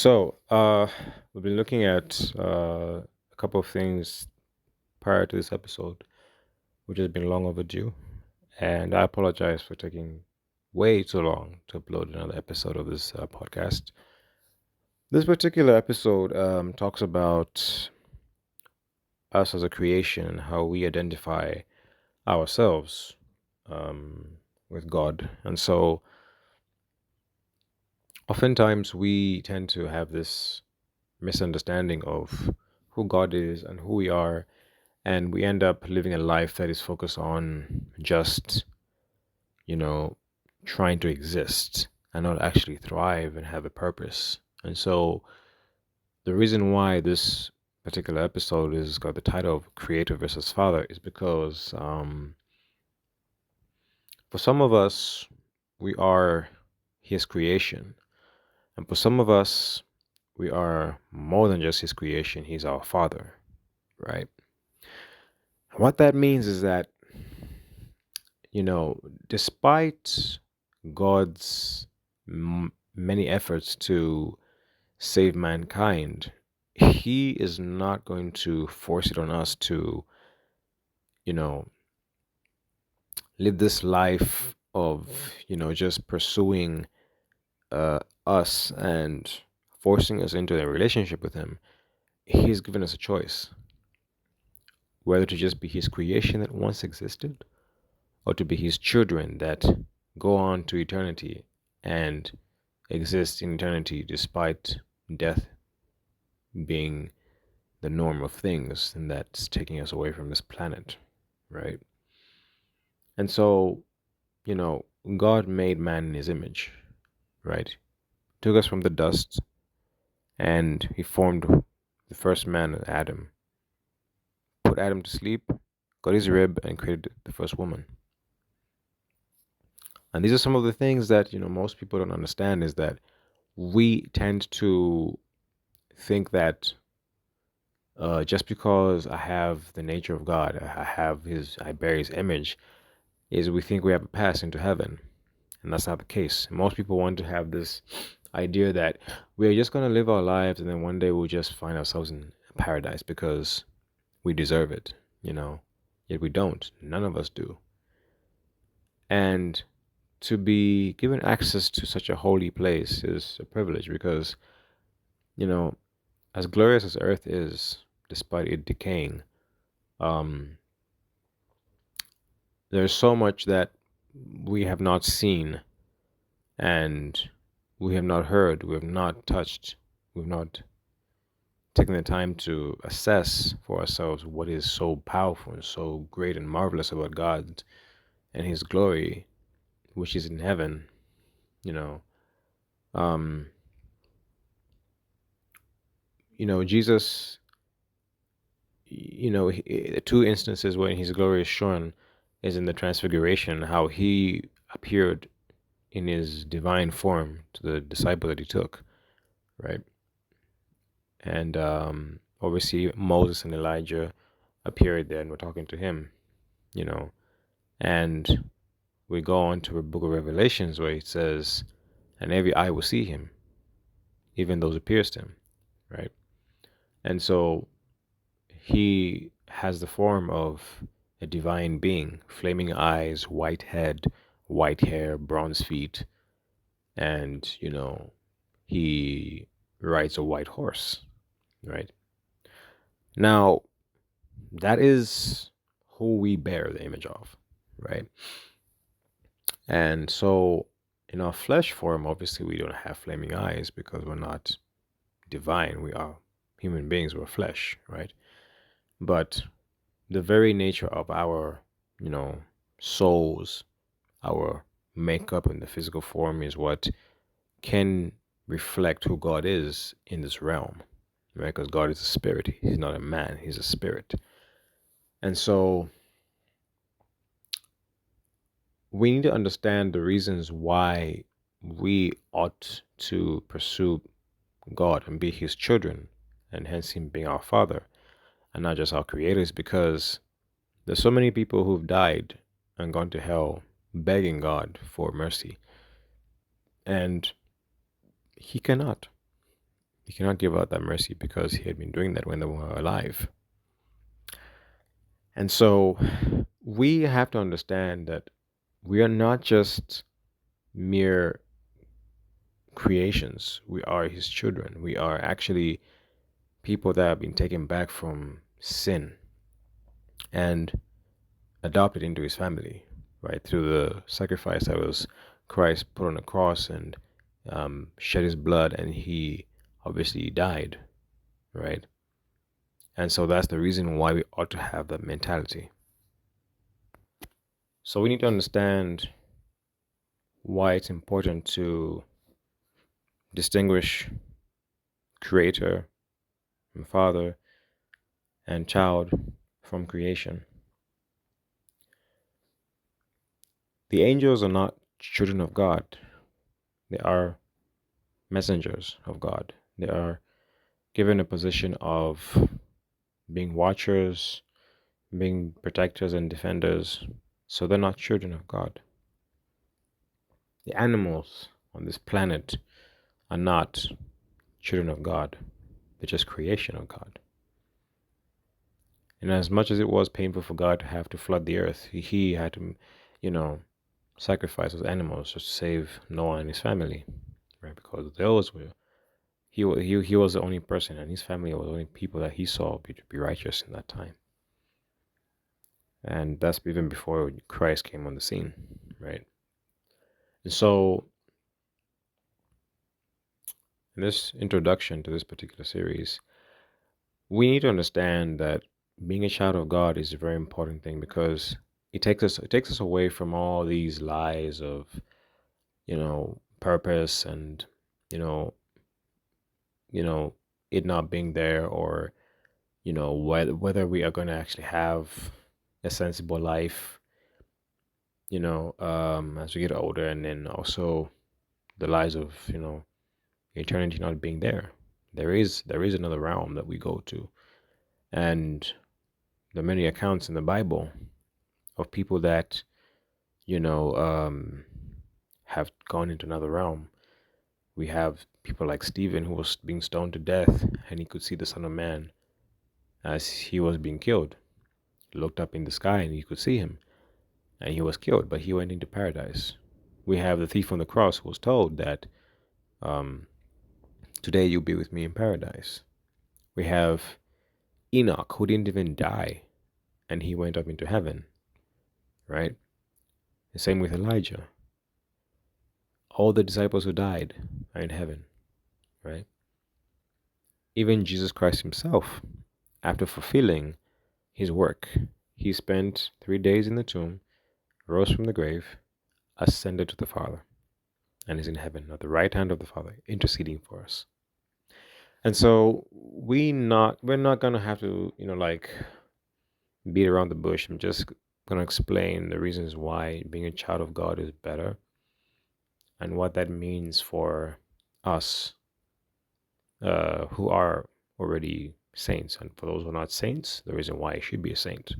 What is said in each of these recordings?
We've been looking at a couple of things prior to this episode, which has been long overdue. And I apologize for taking way too long to upload another episode of this podcast. This particular episode talks about us as a creation and how we identify ourselves with God. And so, oftentimes, we tend to have this misunderstanding of who God is and who we are, and we end up living a life that is focused on just, you know, trying to exist and not actually thrive and have a purpose. And so, the reason why this particular episode has got the title of Creator versus Father is because for some of us, we are His creation. And for some of us, we are more than just His creation, He's our Father, right? What that means is that, despite God's many efforts to save mankind, He is not going to force it on us to, you know, live this life of, just pursuing us and forcing us into a relationship with Him. He's given us a choice whether to just be His creation that once existed or to be His children that go on to eternity and exist in eternity despite death being the norm of things, and that's taking us away from this planet, right? And so, you know, God made man in His image, right? Took us from the dust and He formed the first man, Adam, put Adam to sleep, got his rib, and created the first woman. And these are some of the things that, most people don't understand, is that we tend to think that just because I have the nature of God, I bear His image, is we think we have a pass into heaven, and that's not the case. Most people want to have this idea that we're just going to live our lives, and then one day we'll just find ourselves in paradise because we deserve it, Yet we don't. None of us do. And to be given access to such a holy place is a privilege because, you know, as glorious as earth is, despite it decaying, um, there's so much that we have not seen and we have not heard, we have not touched, we've not taken the time to assess for ourselves what is so powerful and so great and marvelous about God and His glory, which is in heaven, you know. Um, Jesus, the two instances when His glory is shown is in the Transfiguration, how He appeared in His divine form to the disciple that He took, right? And obviously Moses and Elijah appeared there and were talking to Him, you know. And we go on to the book of Revelations where it says, and every eye will see Him, even those who pierced Him, right? And so He has the form of a divine being, flaming eyes, white head, white hair, bronze feet, and, He rides a white horse, right? Now, that is who we bear the image of, right? And so in our flesh form, obviously, we don't have flaming eyes because we're not divine. We are human beings, we're flesh, right? But the very nature of our, souls, our makeup in the physical form is what can reflect who God is in this realm, right? Because God is a spirit. He's not a man, He's a spirit. And so we need to understand the reasons why we ought to pursue God and be His children, and hence Him being our Father and not just our creators, because there's so many people who've died and gone to hell begging God for mercy, and He cannot. He cannot give out that mercy because he had been doing that when they were alive. And so we have to understand that we are not just mere creations. We are his children. We are actually people that have been taken back from sin and adopted into his family, right? Through the sacrifice that was Christ put on the cross and shed his blood, and he obviously died, right? And so that's the reason why we ought to have that mentality. So we need to understand why it's important to distinguish creator and father and child from creation. The angels are not children of God. They are messengers of God. They are given a position of being watchers, being protectors and defenders. So they're not children of God. The animals on this planet are not children of God. They're just creation of God. And as much as it was painful for God to have to flood the earth, he had to, you know, sacrifice those animals just to save Noah and his family, right? Because those were he was the only person, and his family was the only people that he saw be righteous in that time. And that's even before Christ came on the scene, right? And so, in this introduction to this particular series, we need to understand that being a child of God is a very important thing because it takes us away from all these lies of purpose and you know you know it not being there, or whether we are going to actually have a sensible life as we get older, and then also the lies of eternity not being there. There is another realm that we go to, and there are many accounts in the Bible of people that you know um, have gone into another realm. We have people like Stephen, who was being stoned to death, and he could see the Son of Man as he was being killed. He looked up in the sky and he could see him, and he was killed, but he went into paradise. We have the thief on the cross who was told that um, today you'll be with me in paradise. We have Enoch, who didn't even die, and he went up into heaven, right? The same with Elijah. All the disciples who died are in heaven, right? Even Jesus Christ himself, after fulfilling his work, he spent 3 days in the tomb, rose from the grave, ascended to the Father, and is in heaven at the right hand of the Father, interceding for us. And so we're not gonna have to, beat around the bush. I'm just gonna explain the reasons why being a child of God is better and what that means for us who are already saints. And for those who are not saints, the reason why you should be a saint.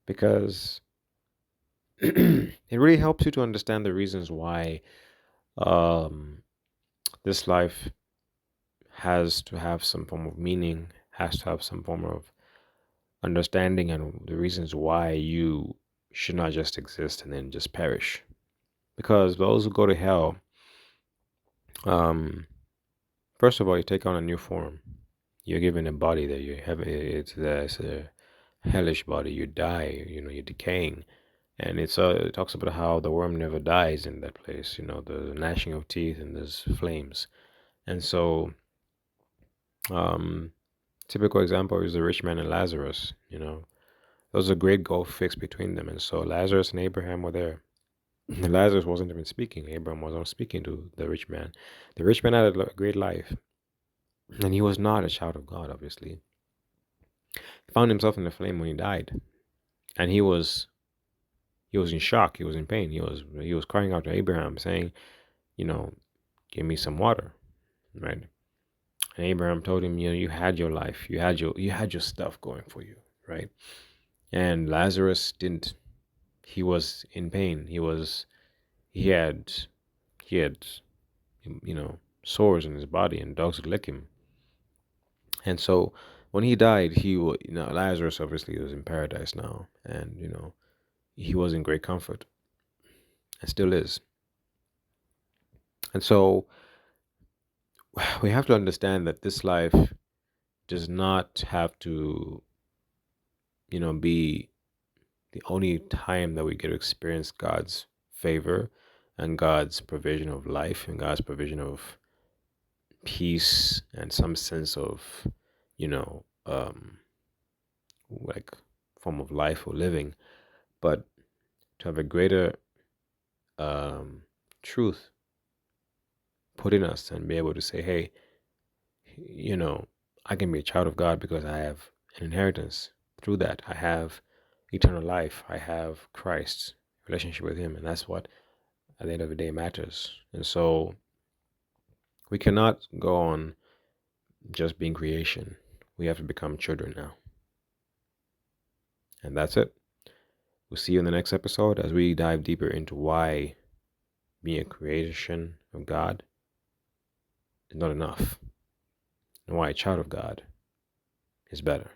Because it really helps you to understand the reasons why um, this life has to have some form of meaning, has to have some form of understanding, and the reasons why you should not just exist and then just perish. Because those who go to hell, um, first of all, you take on a new form. You're given a body that you have. It's a hellish body. You die. You're decaying, and it talks about how the worm never dies in that place. The gnashing of teeth and there's flames, and so typical example is the rich man and Lazarus. There was a great gulf fixed between them, and so Lazarus and Abraham were there. Lazarus wasn't even speaking. Abraham wasn't speaking to the rich man. The rich man had a great life, and he was not a child of God, obviously. He found himself in the flame when he died, and he was in shock. He was in pain. He was crying out to Abraham, saying, you know, "Give me some water," right? And Abraham told him, you had your life, you had your stuff going for you, right? And Lazarus didn't. He was in pain. He had, you know, sores in his body, and dogs would lick him. And so when he died, Lazarus obviously was in paradise now, and he was in great comfort, and still is. And so we have to understand that this life does not have to, be the only time that we get to experience God's favor and God's provision of life and God's provision of peace and some sense of, you know, like form of life or living, but to have a greater um, truth put in us and be able to say, hey, you know, I can be a child of God because I have an inheritance through that. I have eternal life. I have Christ's relationship with Him, and that's what at the end of the day matters. And so we cannot go on just being creation. We have to become children now. And that's it. We'll see you in the next episode as we dive deeper into why being a creation of God is not enough and why a child of God is better.